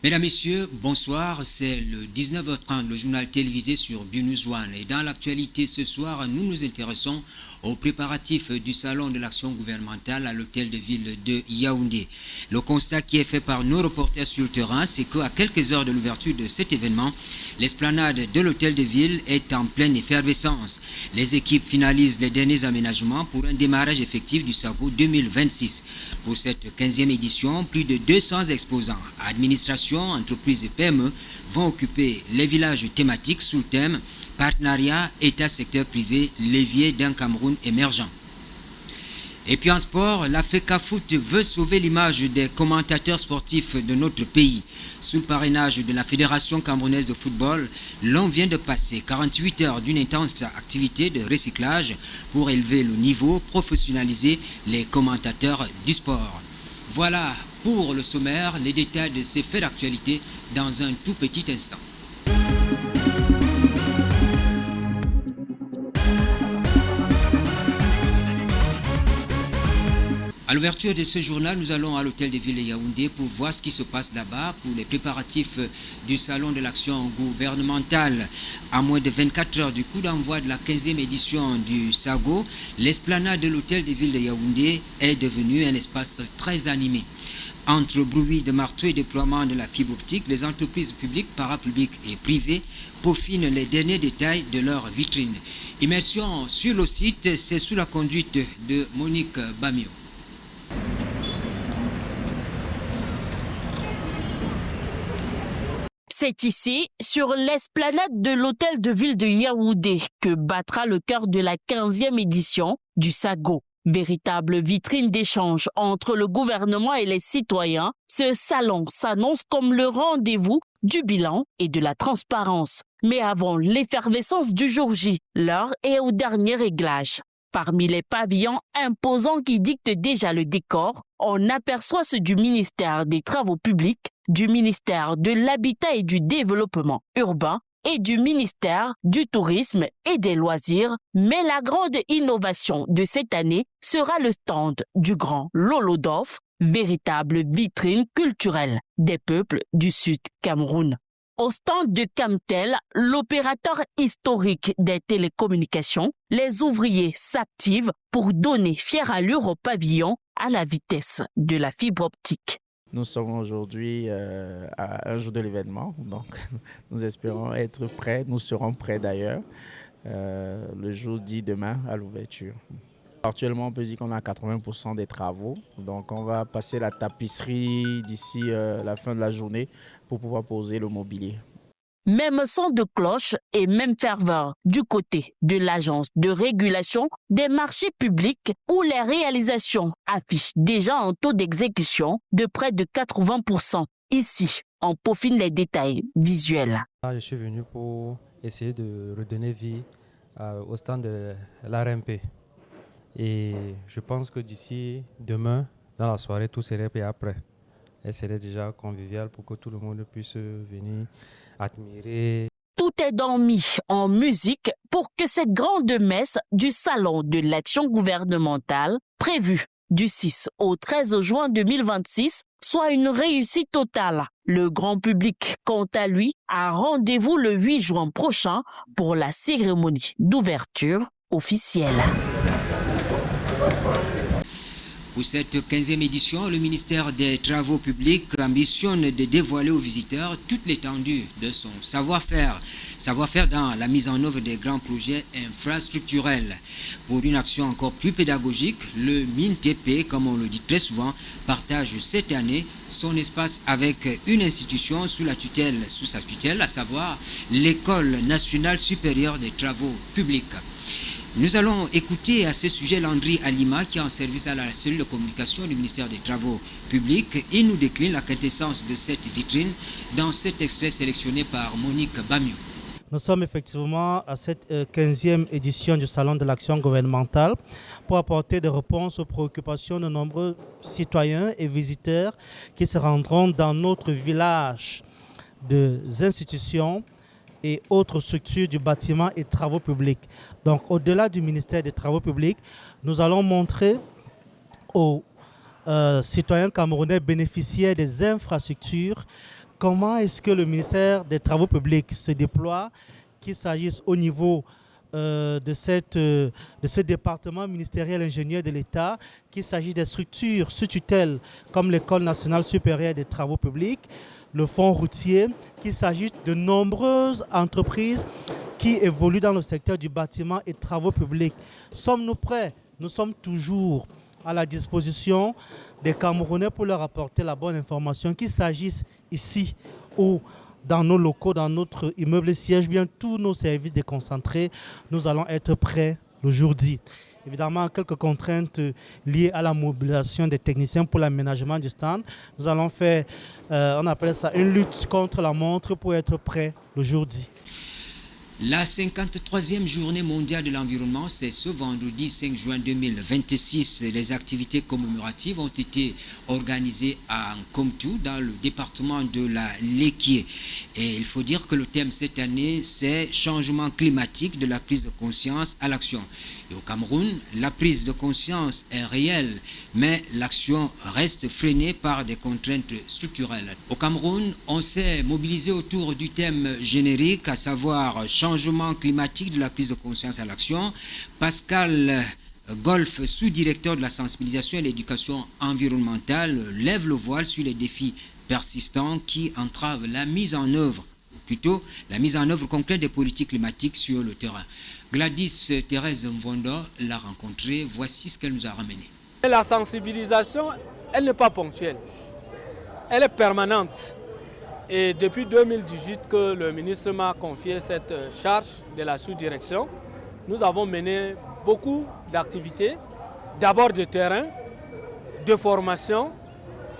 Mesdames, Messieurs, bonsoir. C'est le 19h30, le journal télévisé sur BNews One. Et dans l'actualité ce soir, nous nous intéressons aux préparatifs du salon de l'action gouvernementale à l'hôtel de ville de Yaoundé. Le constat qui est fait par nos reporters sur le terrain, c'est qu'à quelques heures de l'ouverture de cet événement, l'esplanade de l'hôtel de ville est en pleine effervescence. Les équipes finalisent les derniers aménagements pour un démarrage effectif du SAGO 2026. Pour cette 15e édition, plus de 200 exposants, administration, entreprises et PME vont occuper les villages thématiques sous le thème Partenariat État-secteur privé, levier d'un Cameroun émergent. Et puis en sport, la FECAFOOT veut sauver l'image des commentateurs sportifs de notre pays. Sous le parrainage de la Fédération camerounaise de football, l'on vient de passer 48 heures d'une intense activité de recyclage pour élever le niveau, professionnaliser les commentateurs du sport. Voilà pour le sommaire, les détails de ces faits d'actualité dans un tout petit instant. À l'ouverture de ce journal, nous allons à l'hôtel de ville de Yaoundé pour voir ce qui se passe là-bas pour les préparatifs du salon de l'action gouvernementale. À moins de 24 heures du coup d'envoi de la 15e édition du SAGO, l'esplanade de l'hôtel de ville de Yaoundé est devenue un espace très animé. Entre bruit de marteau et déploiement de la fibre optique, les entreprises publiques, parapubliques et privées peaufinent les derniers détails de leur vitrine. Immersion sur le site, c'est sous la conduite de Monique Bamio. C'est ici, sur l'esplanade de l'hôtel de ville de Yaoundé, que battra le cœur de la 15e édition du SAGO. Véritable vitrine d'échange entre le gouvernement et les citoyens, ce salon s'annonce comme le rendez-vous du bilan et de la transparence. Mais avant l'effervescence du jour J, l'heure est au dernier réglage. Parmi les pavillons imposants qui dictent déjà le décor, on aperçoit ceux du ministère des Travaux publics, du ministère de l'Habitat et du Développement urbain et du ministère du Tourisme et des Loisirs. Mais la grande innovation de cette année sera le stand du grand Lolodof, véritable vitrine culturelle des peuples du Sud Cameroun. Au stand de Camtel, l'opérateur historique des télécommunications, les ouvriers s'activent pour donner fière allure au pavillon à la vitesse de la fibre optique. Nous sommes aujourd'hui à un jour de l'événement, donc nous espérons être prêts, nous serons prêts d'ailleurs, le jour dit demain à l'ouverture. Actuellement, on peut dire qu'on a 80% des travaux, donc on va passer la tapisserie d'ici la fin de la journée pour pouvoir poser le mobilier. Même son de cloche et même ferveur du côté de l'agence de régulation des marchés publics où les réalisations affichent déjà un taux d'exécution de près de 80%. Ici, on peaufine les détails visuels. Je suis venu pour essayer de redonner vie au stand de l'ARMP. Et je pense que d'ici demain, dans la soirée, tout serait prêt après. Et serait déjà convivial pour que tout le monde puisse venir admirer. Tout est donc mis en musique pour que cette grande messe du Salon de l'action gouvernementale, prévue du 6 au 13 juin 2026, soit une réussite totale. Le grand public, quant à lui, a rendez-vous le 8 juin prochain pour la cérémonie d'ouverture officielle. Pour cette 15e édition, le ministère des Travaux publics ambitionne de dévoiler aux visiteurs toute l'étendue de son savoir-faire dans la mise en œuvre des grands projets infrastructurels. Pour une action encore plus pédagogique, le MINTP, comme on le dit très souvent, partage cette année son espace avec une institution sous sa tutelle, à savoir l'École nationale supérieure des travaux publics. Nous allons écouter à ce sujet Landry Alima, qui est en service à la cellule de communication du ministère des Travaux publics. Il nous décline la quintessence de cette vitrine dans cet extrait sélectionné par Monique Bamio. Nous sommes effectivement à cette 15e édition du Salon de l'action gouvernementale pour apporter des réponses aux préoccupations de nombreux citoyens et visiteurs qui se rendront dans notre village des institutions et autres structures du bâtiment et travaux publics. Donc, au-delà du ministère des Travaux publics, nous allons montrer aux citoyens camerounais bénéficiaires des infrastructures comment est-ce que le ministère des Travaux publics se déploie, qu'il s'agisse au niveau de ce département ministériel ingénieur de l'État, qu'il s'agisse des structures sous tutelle comme l'École nationale supérieure des travaux publics, le fonds routier, qu'il s'agisse de nombreuses entreprises qui évoluent dans le secteur du bâtiment et travaux publics. Sommes-nous prêts? Nous sommes toujours à la disposition des Camerounais pour leur apporter la bonne information, qu'il s'agisse ici ou dans nos locaux, dans notre immeuble siège, bien tous nos services déconcentrés, nous allons être prêts le jour dit. Évidemment, quelques contraintes liées à la mobilisation des techniciens pour l'aménagement du stand. Nous allons faire, on appelle ça une lutte contre la montre pour être prêts le jour dit. La 53e journée mondiale de l'environnement, c'est ce vendredi 5 juin 2026. Les activités commémoratives ont été organisées à Nkomtou, dans le département de la Léquié. Et il faut dire que le thème cette année, c'est changement climatique, de la prise de conscience à l'action. Et au Cameroun, la prise de conscience est réelle, mais l'action reste freinée par des contraintes structurelles. Au Cameroun, on s'est mobilisé autour du thème générique, à savoir changement climatique, de la prise de conscience à l'action. Pascal Golf, sous-directeur de la sensibilisation et l'éducation environnementale, lève le voile sur les défis persistants qui entravent la mise en œuvre, ou plutôt la mise en œuvre concrète des politiques climatiques sur le terrain. Gladys Thérèse Mvondo l'a rencontrée. Voici ce qu'elle nous a ramené. La sensibilisation, elle n'est pas ponctuelle, elle est permanente. Et depuis 2018 que le ministre m'a confié cette charge de la sous-direction, nous avons mené beaucoup d'activités, d'abord de terrain, de formation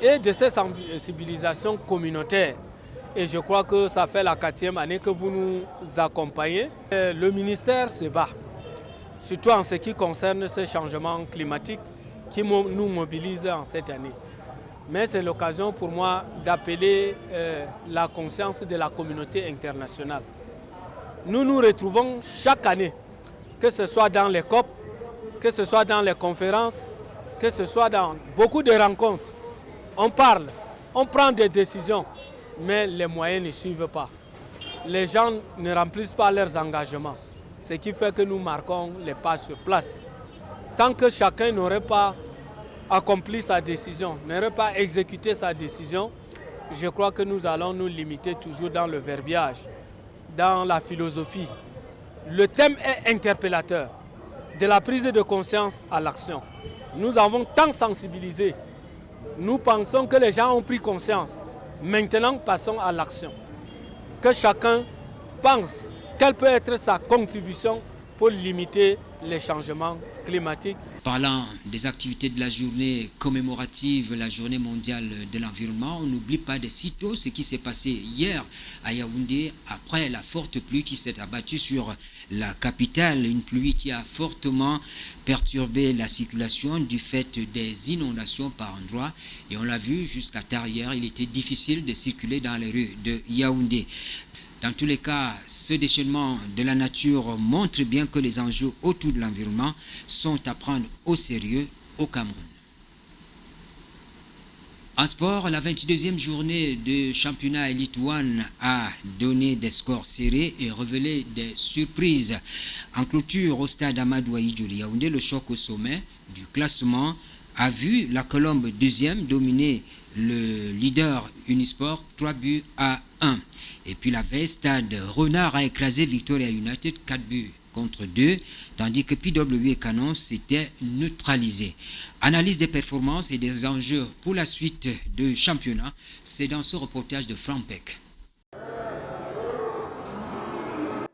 et de ces sensibilisations communautaires. Et je crois que ça fait la 4e année que vous nous accompagnez. Le ministère se bat, surtout en ce qui concerne ces changements climatiques qui nous mobilisent en cette année. Mais c'est l'occasion pour moi d'appeler la conscience de la communauté internationale. Nous nous retrouvons chaque année, que ce soit dans les COP, que ce soit dans les conférences, que ce soit dans beaucoup de rencontres. On parle, on prend des décisions, mais les moyens ne suivent pas. Les gens ne remplissent pas leurs engagements, ce qui fait que nous marquons les pas sur place. Tant que chacun n'aurait pas accompli sa décision, n'aurait pas exécuté sa décision, je crois que nous allons nous limiter toujours dans le verbiage, dans la philosophie. Le thème est interpellateur, de la prise de conscience à l'action. Nous avons tant sensibilisé, nous pensons que les gens ont pris conscience. Maintenant, passons à l'action. Que chacun pense quelle peut être sa contribution pour limiter les changements climatiques. Parlant des activités de la journée commémorative, la journée mondiale de l'environnement, on n'oublie pas de sitôt ce qui s'est passé hier à Yaoundé après la forte pluie qui s'est abattue sur la capitale. Une pluie qui a fortement perturbé la circulation du fait des inondations par endroits. Et on l'a vu jusqu'à tard hier, il était difficile de circuler dans les rues de Yaoundé. Dans tous les cas, ce déchaînement de la nature montre bien que les enjeux autour de l'environnement sont à prendre au sérieux au Cameroun. En sport, la 22e journée de championnat Elite One a donné des scores serrés et révélé des surprises. En clôture au stade Amadou Ahidjo de Yaoundé, le choc au sommet du classement a vu la Colombe deuxième dominer le leader Unisport 3-1. Et puis la veille, Stade Renard a écrasé Victoria United 4-2, tandis que PW et Canon s'étaient neutralisés. Analyse des performances et des enjeux pour la suite du championnat, c'est dans ce reportage de Franck Peck.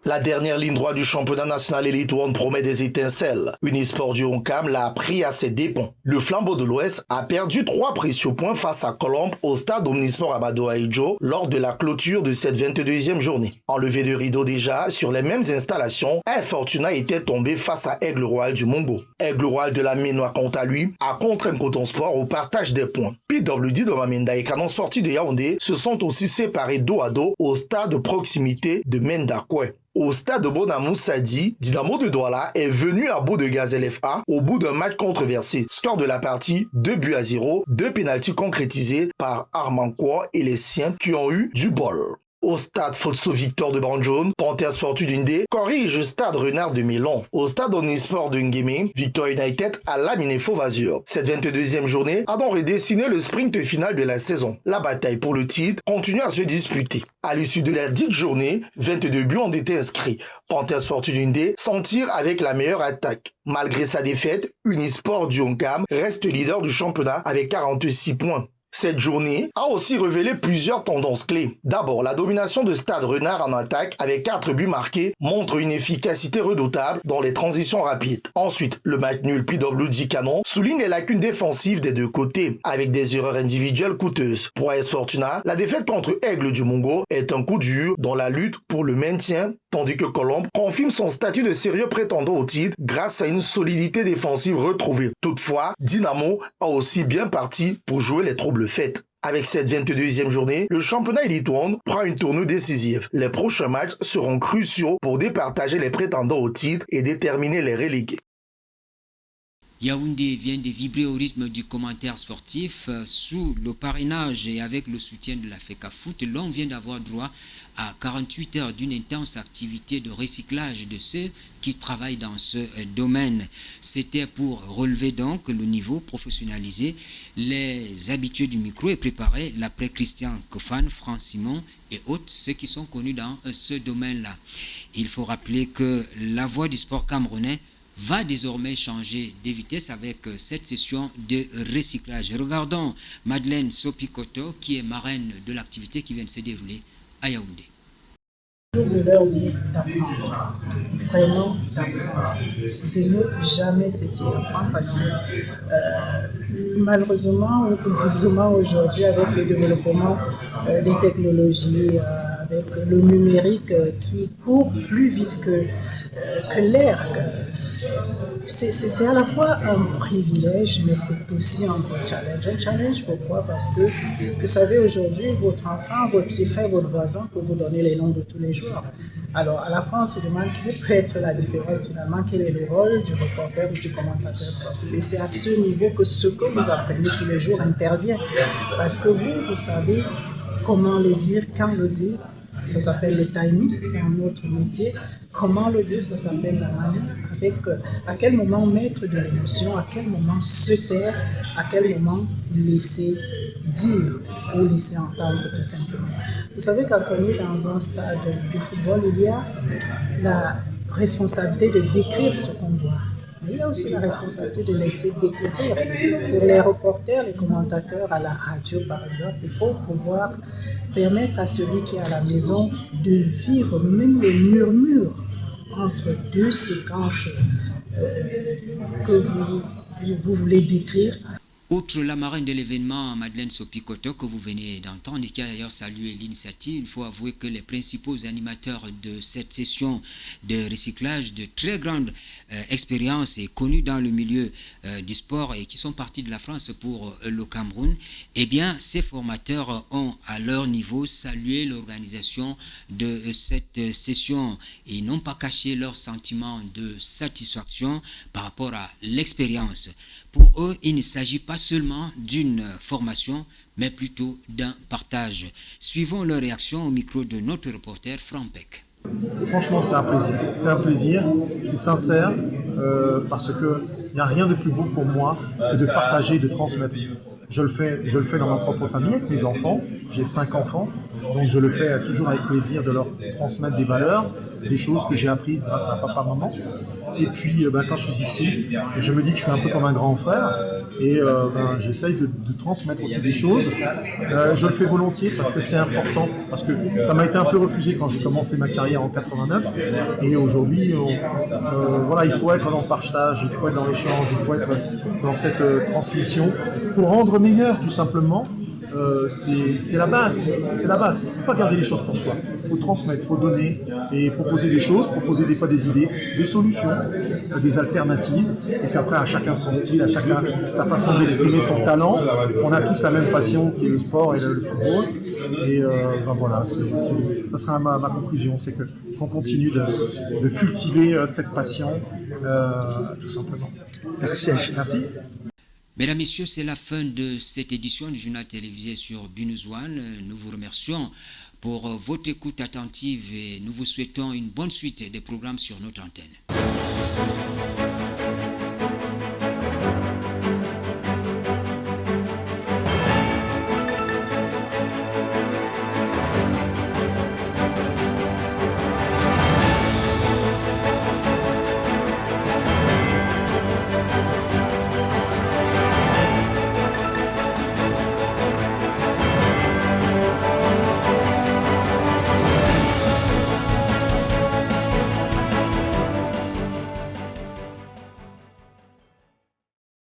La dernière ligne droite du championnat national Elite One promet des étincelles. Unisport du Honcam l'a pris à ses dépens. Le Flambeau de l'Ouest a perdu 3 précieux points face à Colombe au stade Omnisport Amadou Ahidjo lors de la clôture de cette 22e journée. Enlevé de rideau déjà, sur les mêmes installations, Air Fortuna était tombé face à Aigle Royal du Mongo. Aigle Royal de la Ménois, quant à lui, a contraint Coton Sport au partage des points. PWD de Mamenda et Canon Sportif de Yaoundé se sont aussi séparés dos à dos au stade de proximité de Mendakwe. Au stade de Bonamou Sadi, Dynamo de Douala est venu à bout de Gazelle FA au bout d'un match controversé. Score de la partie 2-0, 2 pénaltys concrétisés par Armand Kwa et les siens qui ont eu du bol. Au stade Fotso Victor de Banjone, Panthère Sportive d'Undé corrige stade Renard de Mélon. Au stade Omnisport de Nguémé, Victor United a laminé Faux-Vazur. Cette 22e journée a donc redessiné le sprint final de la saison. La bataille pour le titre continue à se disputer. À l'issue de la dite journée, 22 buts ont été inscrits. Panthère Sportive d'Undé s'en tire avec la meilleure attaque. Malgré sa défaite, Unisport du Oncam reste leader du championnat avec 46 points. Cette journée a aussi révélé plusieurs tendances clés. D'abord, la domination de Stade Renard en attaque avec 4 buts marqués montre une efficacité redoutable dans les transitions rapides. Ensuite, le match nul PWD Canon souligne les lacunes défensives des deux côtés avec des erreurs individuelles coûteuses. Pour AS Fortuna, la défaite contre Aigle du Mongo est un coup dur dans la lutte pour le maintien, tandis que Colombe confirme son statut de sérieux prétendant au titre grâce à une solidité défensive retrouvée. Toutefois, Dynamo a aussi bien parti pour jouer les troubles faits. Avec cette 22e journée, le championnat Elite One prend une tournure décisive. Les prochains matchs seront cruciaux pour départager les prétendants au titre et déterminer les relégués. Yaoundé vient de vibrer au rythme du commentaire sportif sous le parrainage et avec le soutien de la FECA Foot. L'on vient d'avoir droit à 48 heures d'une intense activité de recyclage de ceux qui travaillent dans ce domaine. C'était pour relever donc le niveau, professionnaliser les habitués du micro et préparer l'après Christian Kofan, Franck Simon et autres, ceux qui sont connus dans ce domaine-là. Il faut rappeler que la voie du sport camerounais va désormais changer de vitesse avec cette session de recyclage. Regardons Madeleine Sopikoto, qui est marraine de l'activité qui vient de se dérouler à Yaoundé. De leur dire d'apprendre, vraiment d'apprendre, de ne jamais cesser d'apprendre parce que malheureusement ou heureusement aujourd'hui avec le développement des technologies, avec le numérique qui court plus vite que l'air, c'est à la fois un privilège, mais c'est aussi un gros challenge. Un challenge, pourquoi? Parce que, vous savez, aujourd'hui, votre enfant, votre petit frère, votre voisin peut vous donner les noms de tous les jours. Alors, à la fin, on se demande quelle peut être la différence finalement, quel est le rôle du reporter ou du commentateur sportif. Et c'est à ce niveau que ce que vous apprenez tous les jours intervient. Parce que vous savez comment le dire, quand le dire. Ça s'appelle le timing dans notre métier. Comment le dire, ça s'appelle la manière. Avec à quel moment mettre de l'émotion, à quel moment se taire, à quel moment laisser dire ou laisser entendre tout simplement. Vous savez, quand on est dans un stade de football, il y a la responsabilité de décrire ce qu'on voit. Mais il y a aussi la responsabilité de laisser découvrir. Pour les reporters, les commentateurs à la radio, par exemple, il faut pouvoir permettre à celui qui est à la maison de vivre même les murmures entre deux séquences que vous voulez décrire. Outre la marraine de l'événement, Madeleine Sopikoto, que vous venez d'entendre et qui a d'ailleurs salué l'initiative, il faut avouer que les principaux animateurs de cette session de recyclage de très grande expérience et connus dans le milieu du sport et qui sont partis de la France pour le Cameroun, eh bien, ces formateurs ont à leur niveau salué l'organisation de cette session et n'ont pas caché leur sentiment de satisfaction par rapport à l'expérience. Pour eux, il ne s'agit pas seulement d'une formation, mais plutôt d'un partage. Suivons leur réaction au micro de notre reporter Franck Peck. Franchement, c'est un plaisir. C'est un plaisir, c'est sincère, parce qu'il n'y a rien de plus beau pour moi que de partager, de transmettre. Je le fais dans ma propre famille avec mes enfants. J'ai 5 enfants, donc je le fais toujours avec plaisir de leur transmettre des valeurs, des choses que j'ai apprises grâce à papa, maman. Et puis, quand je suis ici, je me dis que je suis un peu comme un grand frère et j'essaye de transmettre aussi des choses. Je le fais volontiers parce que c'est important, parce que ça m'a été un peu refusé quand j'ai commencé ma carrière en 89. Et aujourd'hui, il faut être dans le partage, il faut être dans l'échange, il faut être dans cette transmission pour rendre meilleur tout simplement. C'est la base, c'est la base. Il ne faut pas garder les choses pour soi. Il faut transmettre, il faut donner et proposer des choses, proposer des fois des idées, des solutions, des alternatives. Et puis après, à chacun son style, à chacun sa façon d'exprimer son talent. On a tous la même passion qui est le sport et le football. Et voilà, ça sera ma conclusion, c'est qu'il qu'on continue de cultiver cette passion, tout simplement. Merci. Merci. Mesdames, Messieurs, c'est la fin de cette édition du journal télévisé sur BNews One. Nous vous remercions pour votre écoute attentive et nous vous souhaitons une bonne suite des programmes sur notre antenne.